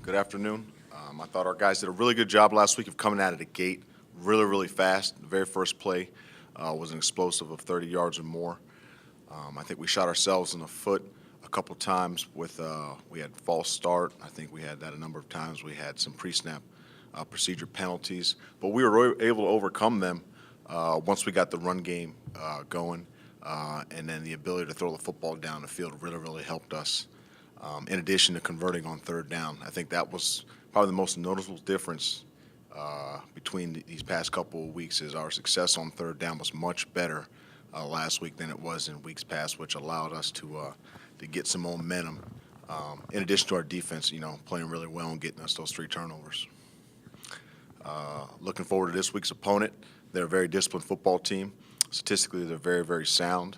Good afternoon. I thought our guys did a really good job last week of coming out of the gate really, really fast. The very first play was an explosive of 30 yards or more. I think we shot ourselves in the foot a couple times with we had false start. I think we had that a number of times. We had some pre-snap procedure penalties, but we were able to overcome them once we got the run game going, and then the ability to throw the football down the field really, really helped us. In addition to converting on third down, I think that was probably the most noticeable difference between these past couple of weeks. Is our success on third down was much better last week than it was in weeks past, which allowed us to get some momentum. In addition to our defense, playing really well and getting us those 3 turnovers. Looking forward to this week's opponent. They're a very disciplined football team. Statistically, they're very, very sound.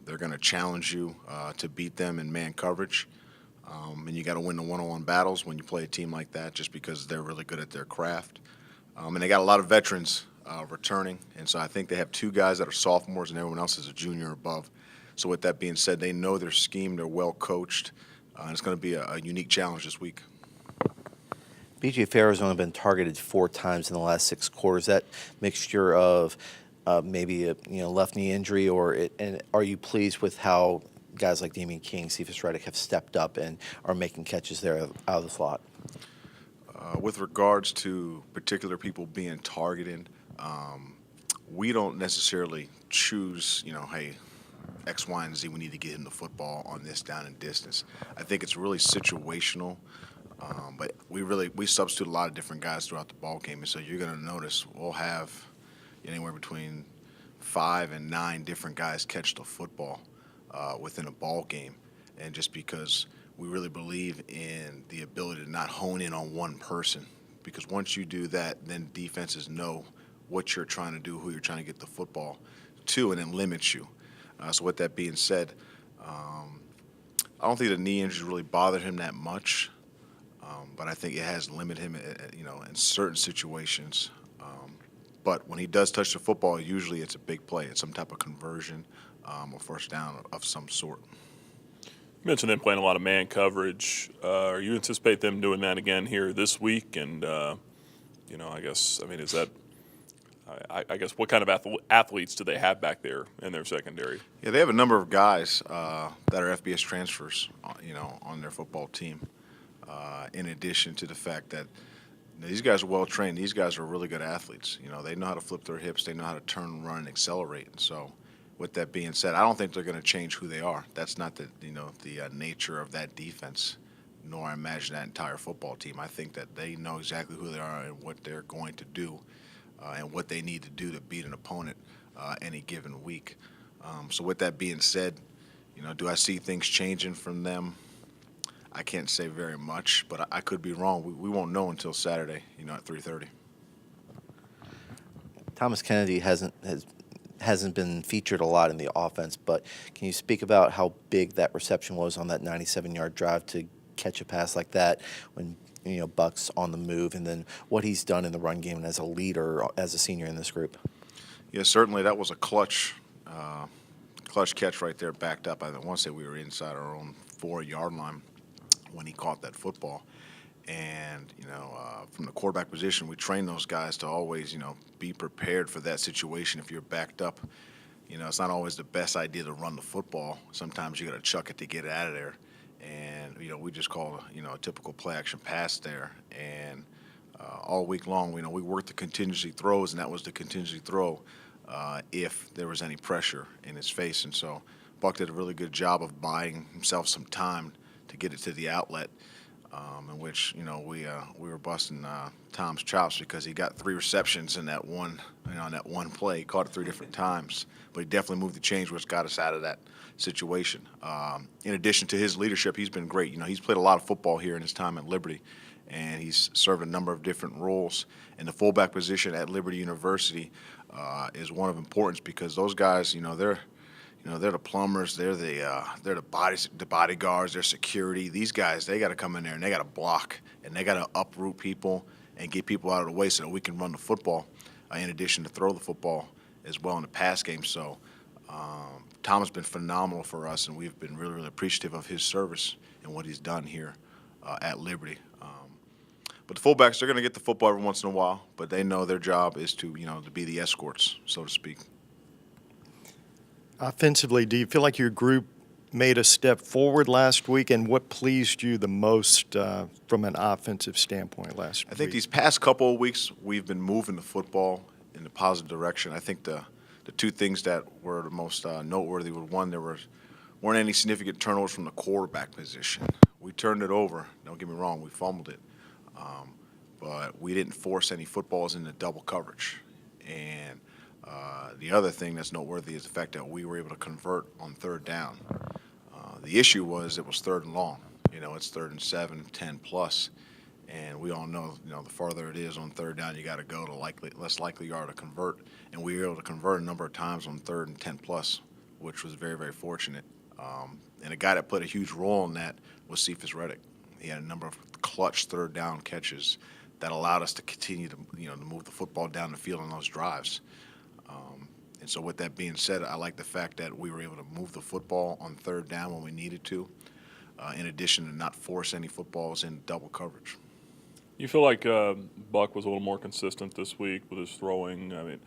They're going to challenge you to beat them in man coverage. And you got to win the one-on-one battles when you play a team like that, just because they're really good at their craft. And they got a lot of veterans returning. And so I think they have 2 guys that are sophomores and everyone else is a junior or above. So with that being said, they know their scheme. They're well coached. And it's going to be a unique challenge this week. B.J. Farrow's only been targeted 4 times in the last 6 quarters. That mixture of maybe a left knee injury, and are you pleased with how guys like Damian King, Cephas Reddick have stepped up and are making catches there out of the slot? With regards to particular people being targeted, we don't necessarily choose, hey, X, Y, and Z, we need to get him the football on this down and distance. I think it's really situational, but we substitute a lot of different guys throughout the ball game, and so you're going to notice we'll have anywhere between 5 and 9 different guys catch the football within a ball game, and just because we really believe in the ability to not hone in on one person, because once you do that, then defenses know what you're trying to do, who you're trying to get the football to, and then limits you. So with that being said, I don't think the knee injury really bothered him that much, but I think it has limited him, in certain situations. But when he does touch the football, usually it's a big play. It's some type of conversion or first down of some sort. You mentioned them playing a lot of man coverage. Are you anticipate them doing that again here this week? And, is that I guess what kind of athletes do they have back there in their secondary? Yeah, they have a number of guys that are FBS transfers, on their football team. In addition to the fact that these guys are well trained. These guys are really good athletes. They know how to flip their hips. They know how to turn, run, and accelerate. And so, with that being said, I don't think they're going to change who they are. That's not the nature of that defense, nor I imagine that entire football team. I think that they know exactly who they are and what they're going to do, and what they need to do to beat an opponent any given week. So, with that being said, do I see things changing from them? I can't say very much, but I could be wrong. We won't know until Saturday, at 3:30. Thomas Kennedy hasn't been featured a lot in the offense, but can you speak about how big that reception was on that 97-yard drive to catch a pass like that when Buck's on the move, and then what he's done in the run game as a leader, as a senior in this group? Yeah, certainly that was a clutch catch right there, backed up. I want to say we were inside our own 4-yard line when he caught that football. And, from the quarterback position, we train those guys to always, be prepared for that situation. If you're backed up, it's not always the best idea to run the football. Sometimes you got to chuck it to get it out of there. And, we just call, a typical play action pass there. And all week long, we worked the contingency throws, and that was the contingency throw if there was any pressure in his face. And so Buck did a really good job of buying himself some time to get it to the outlet, in which we were busting Tom's chops because he got 3 receptions in that one play. He caught it 3 different times, but he definitely moved the chains, which got us out of that situation. In addition to his leadership, he's been great. He's played a lot of football here in his time at Liberty, and he's served a number of different roles. And the fullback position at Liberty University is one of importance because those guys, they're the plumbers, they're the bodyguards, they're security. These guys, they got to come in there and they got to block and they got to uproot people and get people out of the way so that we can run the football, in addition to throw the football as well in the pass game. So Tom has been phenomenal for us, and we've been really, really appreciative of his service and what he's done here at Liberty. But the fullbacks, they're going to get the football every once in a while, but they know their job is to, to be the escorts, so to speak. Offensively, do you feel like your group made a step forward last week, and what pleased you the most from an offensive standpoint last week? I think these past couple of weeks, we've been moving the football in a positive direction. I think the two things that were the most noteworthy were, one, there weren't any significant turnovers from the quarterback position. We turned it over. Don't get me wrong, we fumbled it. But we didn't force any footballs into double coverage. And the other thing that's noteworthy is the fact that we were able to convert on third down. The issue was it was third and long. It's 3rd and 7, 10 plus. And we all know, the farther it is on third down, you got to go, the less likely you are to convert. And we were able to convert a number of times on 3rd and 10 plus, which was very, very fortunate. And a guy that played a huge role in that was Cephas Reddick. He had a number of clutch third down catches that allowed us to continue to, to move the football down the field on those drives. And so with that being said, I like the fact that we were able to move the football on third down when we needed to, in addition to not force any footballs in double coverage. You feel like Buck was a little more consistent this week with his throwing? I mean,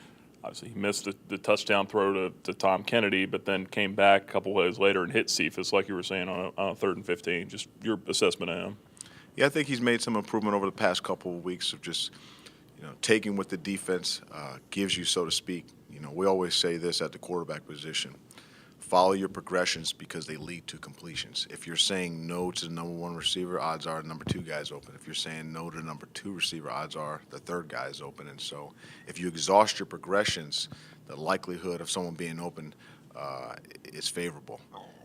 obviously he missed the touchdown throw to Tom Kennedy, but then came back a couple of days later and hit Cephas, like you were saying, on a 3rd and 15. Just your assessment of him. Yeah, I think he's made some improvement over the past couple of weeks of just, taking what the defense gives you, so to speak. We always say this at the quarterback position: follow your progressions because they lead to completions. If you're saying no to the number 1 receiver, odds are the number 2 guy is open. If you're saying no to the number 2 receiver, odds are the 3rd guy is open. And so if you exhaust your progressions, the likelihood of someone being open is favorable.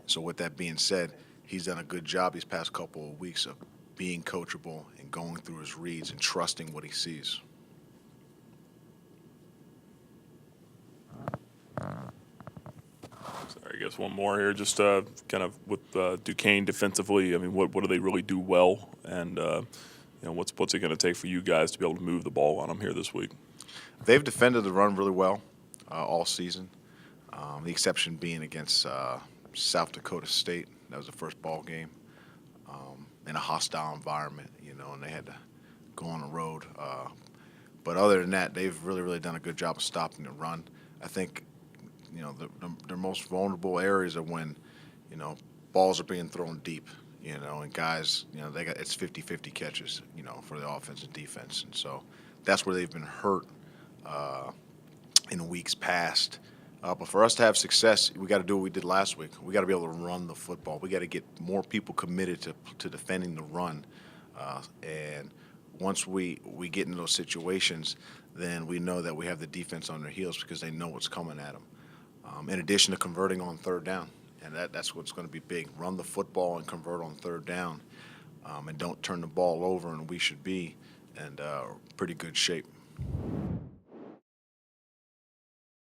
So with that being said, he's done a good job these past couple of weeks of being coachable and going through his reads and trusting what he sees. Sorry, I guess one more here. Just kind of with Duquesne defensively. I mean, what do they really do well, and what's it going to take for you guys to be able to move the ball on them here this week? They've defended the run really well all season. The exception being against South Dakota State. That was the first ball game in a hostile environment, and they had to go on the road. But other than that, they've really, really done a good job of stopping the run. I think, their most vulnerable areas are when, balls are being thrown deep, and guys, it's 50-50 catches, for the offense and defense. And so that's where they've been hurt in weeks past. But for us to have success, we got to do what we did last week. We got to be able to run the football. We got to get more people committed to defending the run. And once we get into those situations, then we know that we have the defense on their heels because they know what's coming at them. In addition to converting on third down, and that's what's going to be big. Run the football and convert on third down, and don't turn the ball over, and we should be in pretty good shape.